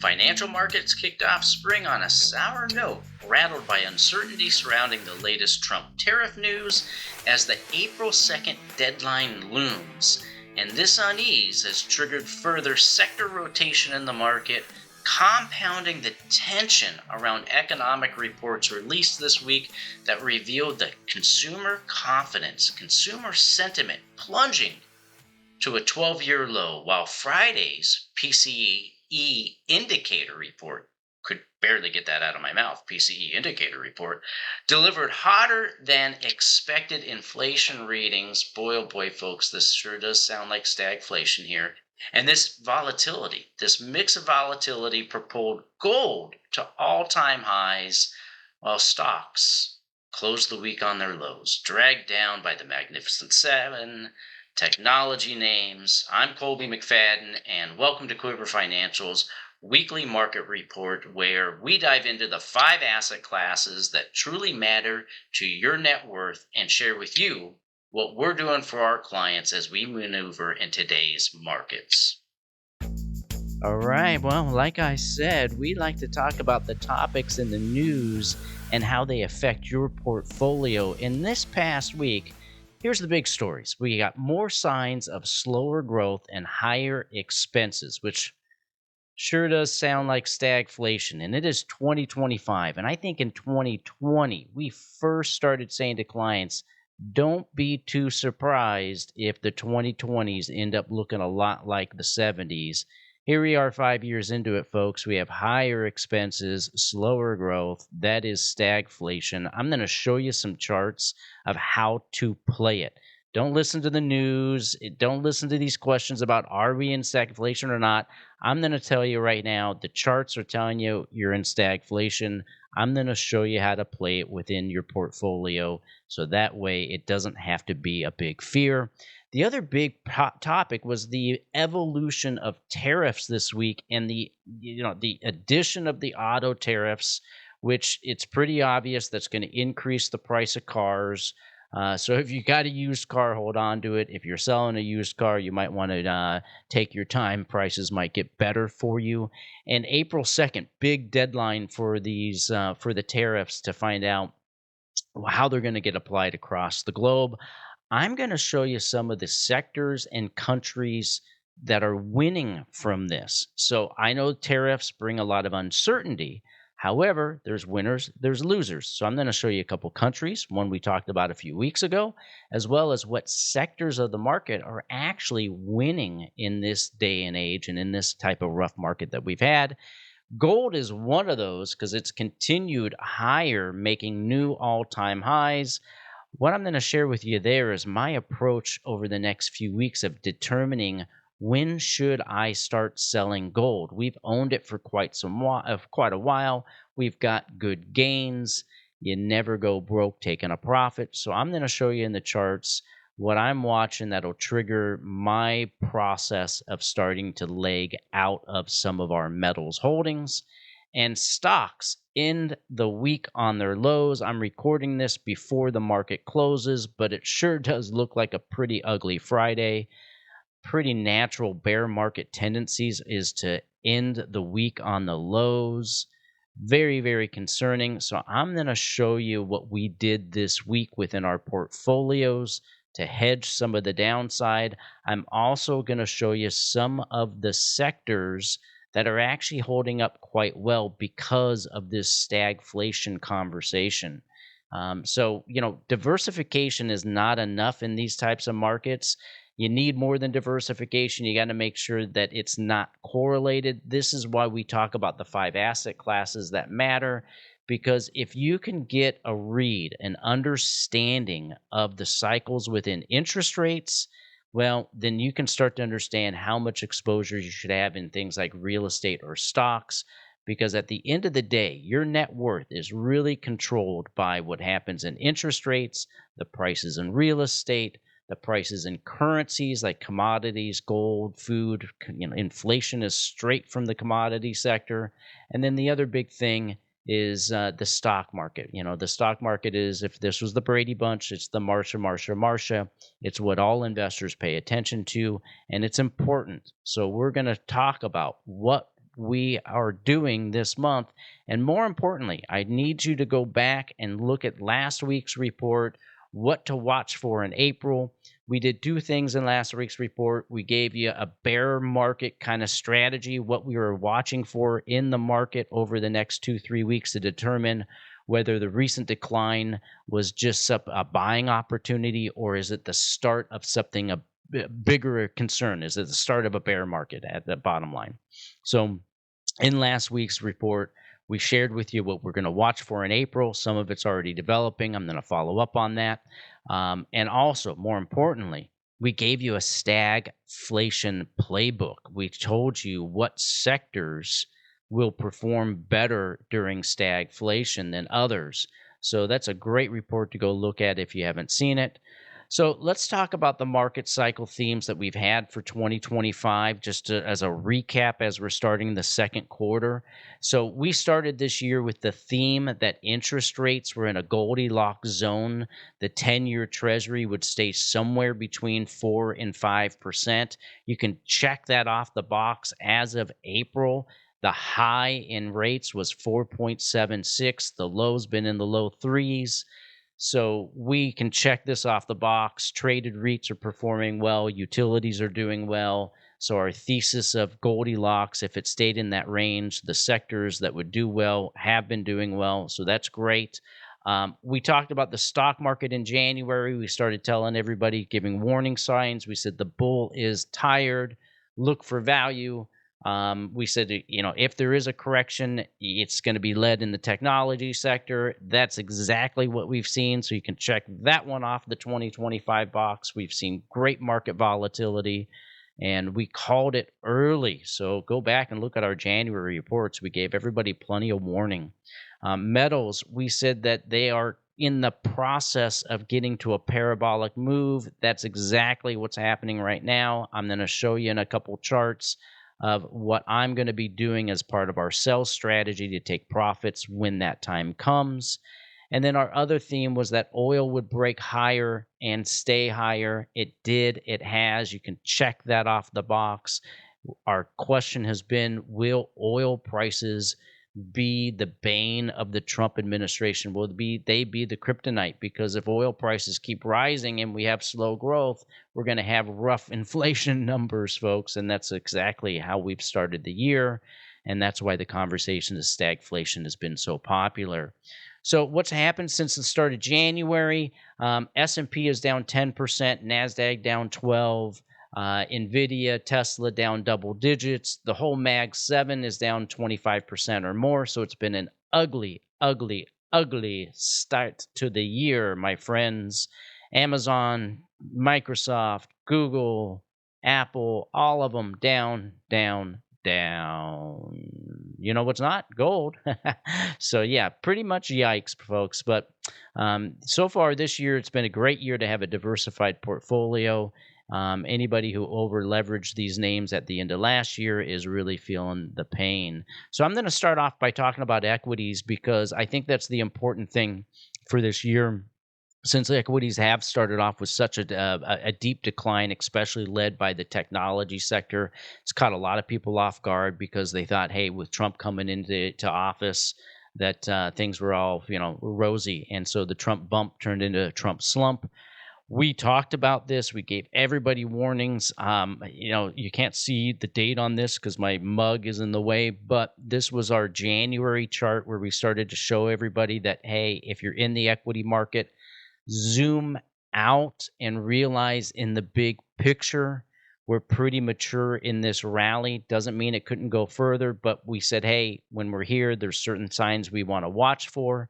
Financial markets kicked off spring on a sour note, rattled by uncertainty surrounding the latest Trump tariff news as the April 2nd deadline looms. And this unease has triggered further sector rotation in the market, compounding the tension around economic reports released this week that revealed the consumer confidence, consumer sentiment plunging to a 12-year low, while Friday's PCE indicator report, could barely get that out of my mouth, PCE indicator report, delivered hotter than expected inflation readings. Boy, oh boy, folks, this sure does sound like stagflation here. And this volatility, this mix of volatility propelled gold to all-time highs, while stocks closed the week on their lows, dragged down by the Magnificent Seven, technology names. I'm Colby McFadden, and welcome to Quiver Financial's weekly market report, where we dive into the 5 asset classes that truly matter to your net worth and share with you what we're doing for our clients as we maneuver in today's markets. All right. Well, like I said, we like to talk about the topics in the news and how they affect your portfolio. In this past week, here's the big stories. We got more signs of slower growth and higher expenses, which sure does sound like stagflation. And it is 2025. And I think in 2020, we first started saying to clients, don't be too surprised if the 2020s end up looking a lot like the 70s. Here we are 5 years into it, folks. We have higher expenses, slower growth. That is stagflation. I'm going to show you some charts of how to play it. Don't listen to the news. Don't listen to these questions about are we in stagflation or not. I'm going to tell you right now, the charts are telling you you're in stagflation. I'm going to show you how to play it within your portfolio so that way it doesn't have to be a big fear. The other big topic was the evolution of tariffs this week and the addition of the auto tariffs, which it's pretty obvious that's going to increase the price of cars. So if you got a used car, hold on to it. If you're selling a used car, you might want to take your time. Prices might get better for you. And April 2nd, big deadline for these for the tariffs to find out how they're going to get applied across the globe. I'm going to show you some of the sectors and countries that are winning from this. So I know tariffs bring a lot of uncertainty. However, there's winners, there's losers. So I'm going to show you a couple countries, one we talked about a few weeks ago, as well as what sectors of the market are actually winning in this day and age and in this type of rough market that we've had. Gold is one of those because it's continued higher, making new all-time highs. What I'm going to share with you there is my approach over the next few weeks of determining when should I start selling gold. We've owned it for quite a while. We've got good gains. You never go broke taking a profit. So I'm going to show you in the charts what I'm watching that'll trigger my process of starting to leg out of some of our metals holdings. And stocks end the week on their lows. I'm recording this before the market closes, but it sure does look like a pretty ugly Friday. Pretty natural bear market tendencies is to end the week on the lows. Very, very concerning. So I'm going to show you what we did this week within our portfolios to hedge some of the downside. I'm also going to show you some of the sectors that are actually holding up quite well because of this stagflation conversation. So, diversification is not enough in these types of markets. You need more than diversification. You got to make sure that it's not correlated. This is why we talk about the 5 asset classes that matter, because if you can get a read, an understanding of the cycles within interest rates, well, then you can start to understand how much exposure you should have in things like real estate or stocks, because at the end of the day, your net worth is really controlled by what happens in interest rates, the prices in real estate, the prices in currencies like commodities, gold, food. Inflation is straight from the commodity sector. And then the other big thing is the stock market. The stock market is, if this was the Brady Bunch, it's the Marsha. It's what all investors pay attention to, and it's important. So we're going to talk about what we are doing this month. And more importantly, I need you to go back and look at last week's report, what to watch for in April. We did two things in last week's report. We gave you a bear market kind of strategy, what we were watching for in the market over the next 2-3 weeks to determine whether the recent decline was just a buying opportunity or is it the start of something a bigger concern? Is it the start of a bear market at the bottom line? So in last week's report, we shared with you what we're going to watch for in April. Some of it's already developing. I'm going to follow up on that. And also, more importantly, we gave you a stagflation playbook. We told you what sectors will perform better during stagflation than others. So that's a great report to go look at if you haven't seen it. So let's talk about the market cycle themes that we've had for 2025, just as a recap as we're starting the second quarter. So we started this year with the theme that interest rates were in a Goldilocks zone. The 10-year Treasury would stay somewhere between 4 and 5%. You can check that off the box. As of April, the high in rates was 4.76. The low's been in the low threes. So we can check this off the box. Traded REITs are performing well. Utilities are doing well. So our thesis of Goldilocks, if it stayed in that range, the sectors that would do well have been doing well. So that's great. We talked about the stock market in January. We started telling everybody, giving warning signs. We said the bull is tired. Look for value. We said, if there is a correction, it's going to be led in the technology sector. That's exactly what we've seen. So you can check that one off the 2025 box. We've seen great market volatility, and we called it early. So go back and look at our January reports. We gave everybody plenty of warning. Metals, we said that they are in the process of getting to a parabolic move. That's exactly what's happening right now. I'm going to show you in a couple charts of what I'm going to be doing as part of our sell strategy to take profits when that time comes. And then our other theme was that oil would break higher and stay higher. It did. It has. You can check that off the box. Our question has been, will oil prices be the bane of the Trump administration? Will they be the kryptonite? Because if oil prices keep rising and we have slow growth, we're going to have rough inflation numbers, folks. And that's exactly how we've started the year. And that's why the conversation of stagflation has been so popular. So what's happened since the start of January? S&P is down 10%, NASDAQ down 12%. NVIDIA, Tesla down double digits. The whole Mag 7 is down 25% or more. So it's been an ugly, ugly, ugly start to the year, my friends. Amazon, Microsoft, Google, Apple, all of them down, down, down. You know what's not? Gold. So yeah, pretty much yikes, folks. But so far this year, it's been a great year to have a diversified portfolio. Anybody who over leveraged these names at the end of last year is really feeling the pain. So I'm going to start off by talking about equities because I think that's the important thing for this year. Since equities have started off with such a deep decline, especially led by the technology sector, it's caught a lot of people off guard because they thought, hey, with Trump coming into office, that things were all rosy, and so the Trump bump turned into a Trump slump. We talked about this. We gave everybody warnings. You can't see the date on this because my mug is in the way, but this was our January chart where we started to show everybody that, hey, if you're in the equity market, zoom out and realize in the big picture, we're pretty mature in this rally. Doesn't mean it couldn't go further, but we said, hey, when we're here, there's certain signs we want to watch for.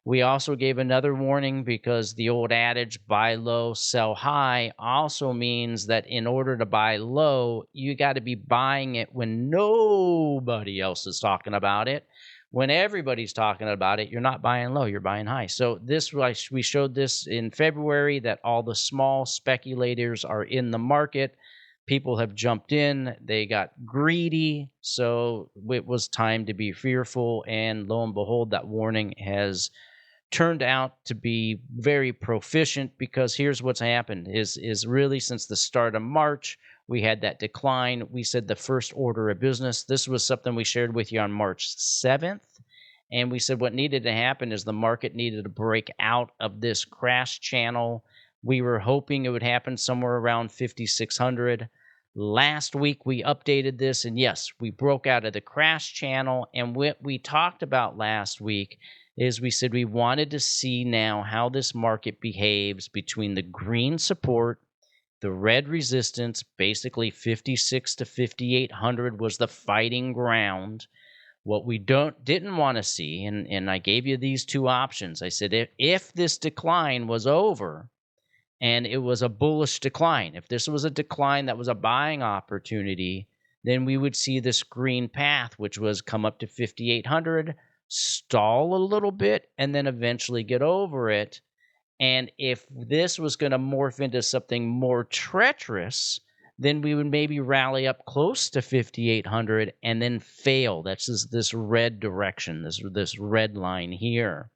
We also gave another warning because the old adage, buy low, sell high, also means that in order to buy low, you got to be buying it when nobody else is talking about it. When everybody's talking about it, you're not buying low, you're buying high. So we showed this in February that all the small speculators are in the market. People have jumped in, they got greedy, so it was time to be fearful. And lo and behold, that warning has turned out to be very proficient because here's what's happened is really since the start of March, We had that decline. We said the first order of business. This was something we shared with you on March 7th. And we said what needed to happen is the market needed to break out of this crash channel. We were hoping it would happen somewhere around 5,600. Last week, we updated this, and yes, we broke out of the crash channel. And what we talked about last week is we said we wanted to see now how this market behaves between the green support, the red resistance, basically 56 to 5,800 was the fighting ground. What we didn't want to see, and I gave you these two options. I said if this decline was over and it was a bullish decline, if this was a decline that was a buying opportunity, then we would see this green path, which was come up to 5,800, stall a little bit, and then eventually get over it. And if this was going to morph into something more treacherous, then we would maybe rally up close to 5,800 and then fail. That's this red direction, this red line here.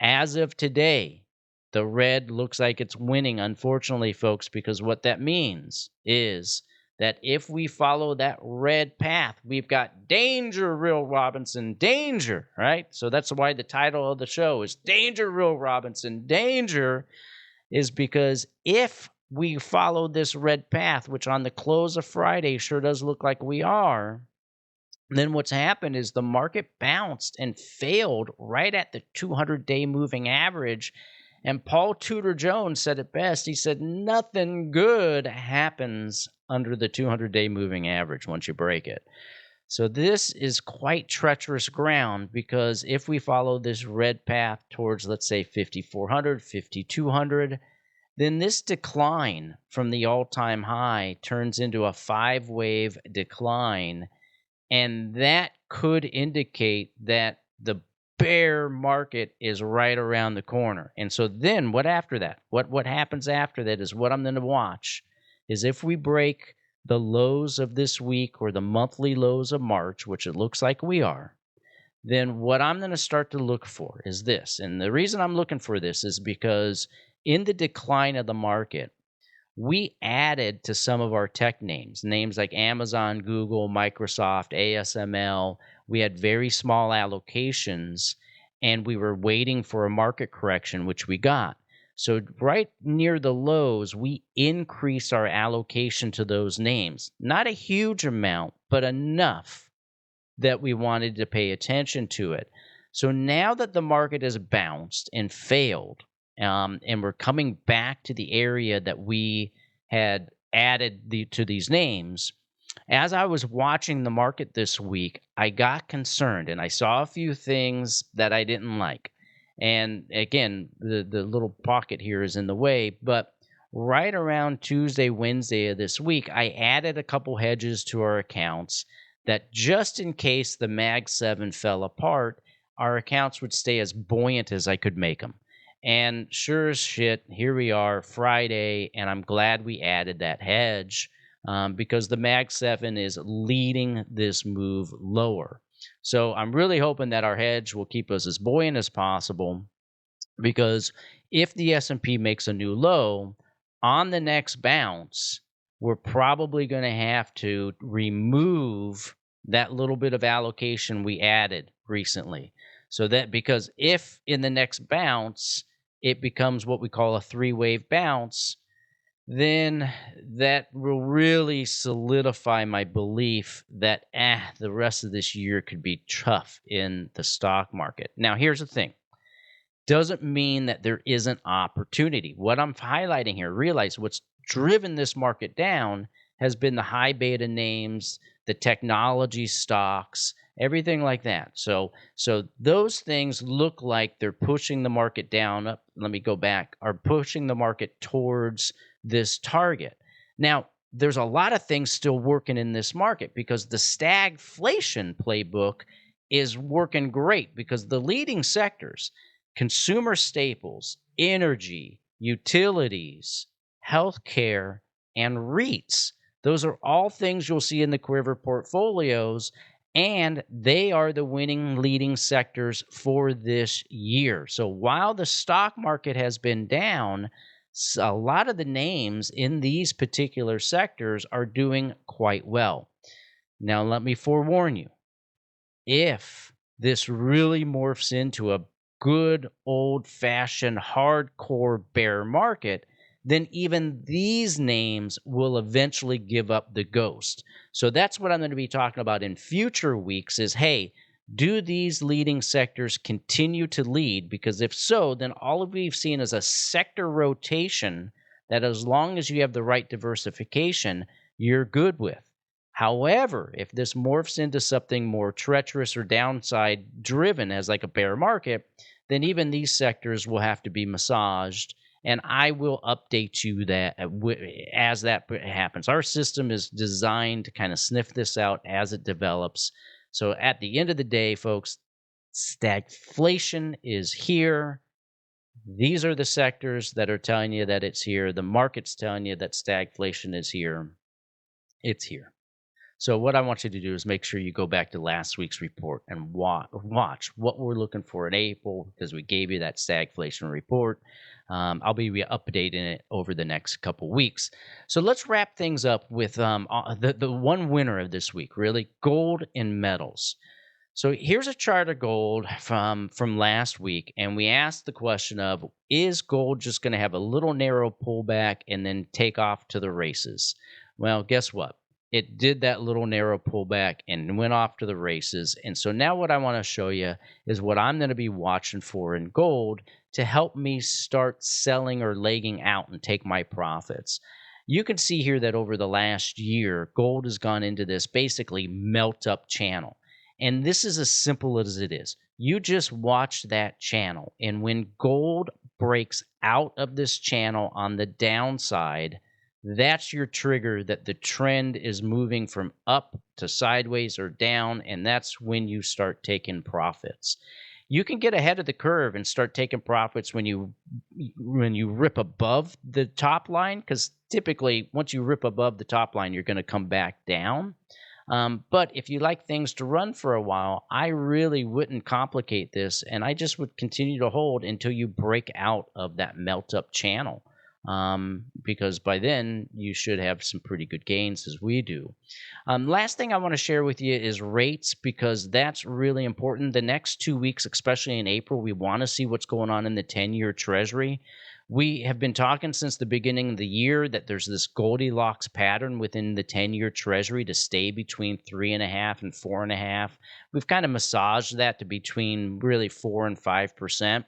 As of today, the red looks like it's winning, unfortunately, folks, because what that means is that if we follow that red path, we've got danger, Will Robinson, danger, right? So that's why the title of the show is Danger, Will Robinson. Danger is because if we follow this red path, which on the close of Friday sure does look like we are, then what's happened is the market bounced and failed right at the 200-day moving average. And Paul Tudor Jones said it best. He said, nothing good happens under the 200-day moving average once you break it. So this is quite treacherous ground, because if we follow this red path towards, let's say, 5,400, 5,200, then this decline from the all-time high turns into a 5-wave decline, and that could indicate that the bear market is right around the corner. And so then what after that? What happens after that is what I'm going to watch, is if we break the lows of this week or the monthly lows of March, which it looks like we are, then what I'm going to start to look for is this. And the reason I'm looking for this is because in the decline of the market, we added to some of our tech names like Amazon, Google, Microsoft, ASML. We had very small allocations, and we were waiting for a market correction, which we got. So right near the lows, we increased our allocation to those names. Not a huge amount, but enough that we wanted to pay attention to it. So now that the market has bounced and failed, and we're coming back to the area that we had added to these names, as I was watching the market this week, I got concerned, and I saw a few things that I didn't like. And again, the little pocket here is in the way, but right around Tuesday, Wednesday of this week, I added a couple hedges to our accounts that just in case the Mag 7 fell apart, our accounts would stay as buoyant as I could make them. And sure as shit, here we are, Friday, and I'm glad we added that hedge because the Mag 7 is leading this move lower. So I'm really hoping that our hedge will keep us as buoyant as possible, because if the S&P makes a new low, on the next bounce, we're probably going to have to remove that little bit of allocation we added recently. So that, because if in the next bounce, it becomes what we call a 3-wave bounce, then that will really solidify my belief that the rest of this year could be tough in the stock market. Now, here's the thing. Doesn't mean that there isn't opportunity. What I'm highlighting here, realize what's driven this market down has been the high beta names, the technology stocks, everything like that. So those things look like they're pushing the market down. Let me go back. Are pushing the market towards this target. Now, there's a lot of things still working in this market because the stagflation playbook is working great, because the leading sectors, consumer staples, energy, utilities, healthcare, and REITs, those are all things you'll see in the Quiver portfolios, and they are the winning leading sectors for this year. So while the stock market has been down, A lot of the names in these particular sectors are doing quite well. Now, let me forewarn you, if this really morphs into a good old fashioned hardcore bear market, then even these names will eventually give up the ghost. So that's what I'm going to be talking about in future weeks is, hey, do these leading sectors continue to lead? Because if so, then all of we've seen is a sector rotation that as long as you have the right diversification, you're good with. However, if this morphs into something more treacherous or downside driven as like a bear market, then even these sectors will have to be massaged. And I will update you that as that happens. Our system is designed to kind of sniff this out as it develops. So at the end of the day, folks, stagflation is here. These are the sectors that are telling you that it's here. The market's telling you that stagflation is here. It's here. So what I want you to do is make sure you go back to last week's report and watch what we're looking for in April because we gave you that stagflation report. I'll be updating it over the next couple weeks. So let's wrap things up with the one winner of this week, really, gold and metals. So here's a chart of gold from last week, and we asked the question of, is gold just going to have a little narrow pullback and then take off to the races? Well, guess what? It did that little narrow pullback and went off to the races. And so now what I want to show you is what I'm going to be watching for in gold to help me start selling or legging out and take my profits. You can see here that over the last year, gold has gone into this basically melt up channel. And this is as simple as it is. You just watch that channel. And when gold breaks out of this channel on the downside, that's your trigger that the trend is moving from up to sideways or down. And that's when you start taking profits. You can get ahead of the curve and start taking profits when you rip above the top line, because typically once you rip above the top line, you're going to come back down. But if you like things to run for a while, I really wouldn't complicate this, and I just would continue to hold until you break out of that melt up channel, because by then you should have some pretty good gains as we do. Last thing I want to share with you is rates, because that's really important. The next 2 weeks, especially in April, we want to see what's going on in the 10-year Treasury. We have been talking since the beginning of the year that there's this Goldilocks pattern within the 10-year Treasury to stay between 3.5% and 4.5%. We've kind of massaged that to between really 4% and 5%.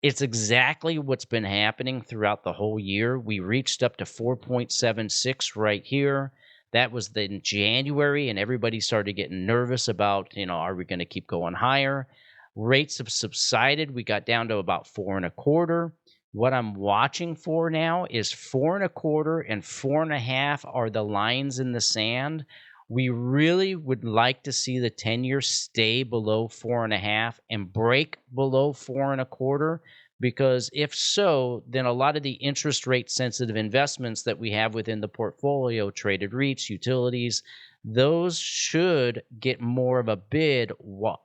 It's exactly what's been happening throughout the whole year. We reached up to 4.76 right here. That was in January, and everybody started getting nervous about, are we going to keep going higher? Rates have subsided. We got down to about 4.25%. What I'm watching for now is 4.25% and 4.5% are the lines in the sand. We really would like to see the 10-year stay below 4.5% and break below 4.25%, because if so, then a lot of the interest rate sensitive investments that we have within the portfolio, traded REITs, utilities, those should get more of a bid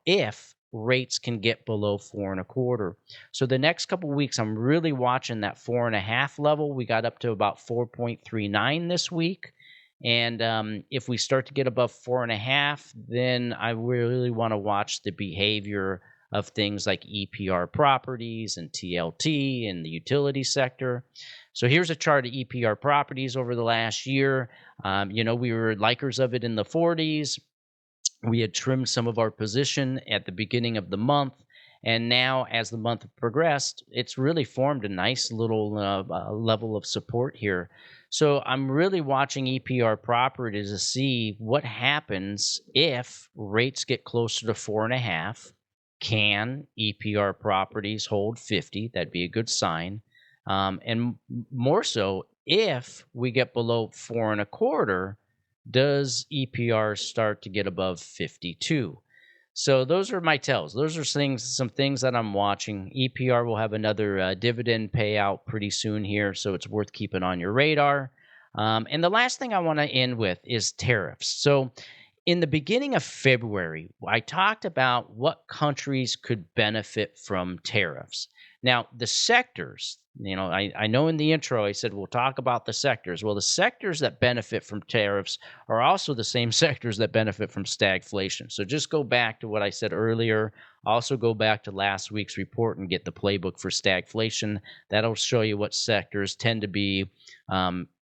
if rates can get below 4.25%. So the next couple of weeks, I'm really watching that 4.5% level. We got up to about 4.39 this week. And if we start to get above 4.5%, then I really want to watch the behavior of things like EPR properties and TLT in the utility sector. So here's a chart of EPR properties over the last year. We were likers of it in the 40s. We had trimmed some of our position at the beginning of the month, and now as the month progressed, it's really formed a nice little level of support here. So I'm really watching EPR properties to see what happens if rates get closer to 4.5%. Can EPR properties hold 50? That'd be a good sign. And more so, if we get below 4.25%, does EPR start to get above 52? So those are my tells. Those are some things that I'm watching. EPR will have another dividend payout pretty soon here, so it's worth keeping on your radar. And the last thing I want to end with is tariffs. So in the beginning of February, I talked about what countries could benefit from tariffs. Now, the sectors, I know in the intro I said we'll talk about the sectors. Well, the sectors that benefit from tariffs are also the same sectors that benefit from stagflation. So just go back to what I said earlier. Also, go back to last week's report and get the playbook for stagflation. That'll show you what sectors tend to be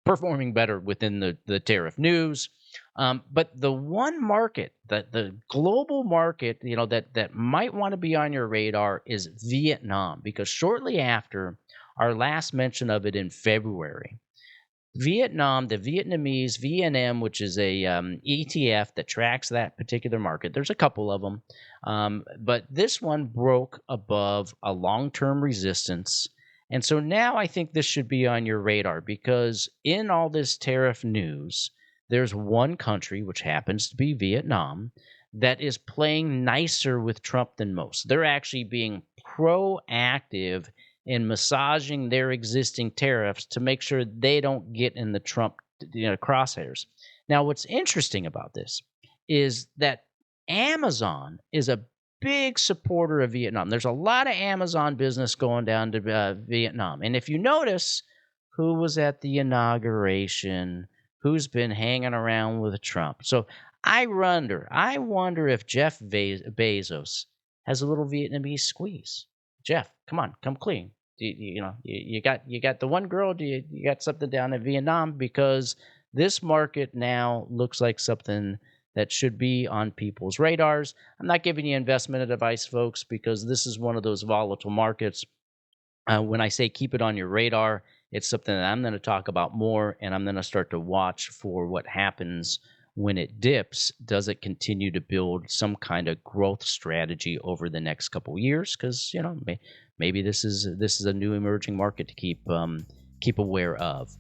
performing better within the tariff news. But the one market, the global market, that might want to be on your radar is Vietnam, because shortly after our last mention of it in February, Vietnam, the Vietnamese VNM, which is a ETF that tracks that particular market. There's a couple of them, but this one broke above a long-term resistance. And so now I think this should be on your radar, because in all this tariff news, there's one country, which happens to be Vietnam, that is playing nicer with Trump than most. They're actually being proactive in massaging their existing tariffs to make sure they don't get in the Trump crosshairs. Now, what's interesting about this is that Amazon is a big supporter of Vietnam. There's a lot of Amazon business going down to Vietnam. And if you notice who was at the inauguration, who's been hanging around with Trump. So I wonder if Jeff Bezos has a little Vietnamese squeeze. Jeff, come on, come clean. You got the one girl. You got something down in Vietnam? Because this market now looks like something that should be on people's radars. I'm not giving you investment advice, folks, because this is one of those volatile markets. When I say keep it on your radar, it's something that I'm going to talk about more, and I'm going to start to watch for what happens when it dips. Does it continue to build some kind of growth strategy over the next couple of years? Because maybe this is a new emerging market to keep aware of.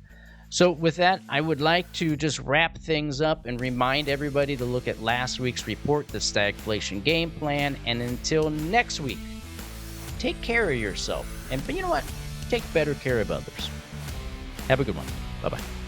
So with that, I would like to just wrap things up and remind everybody to look at last week's report, the Stagflation Game Plan. And until next week, take care of yourself. But you know what? Take better care of others. Have a good one. Bye-bye.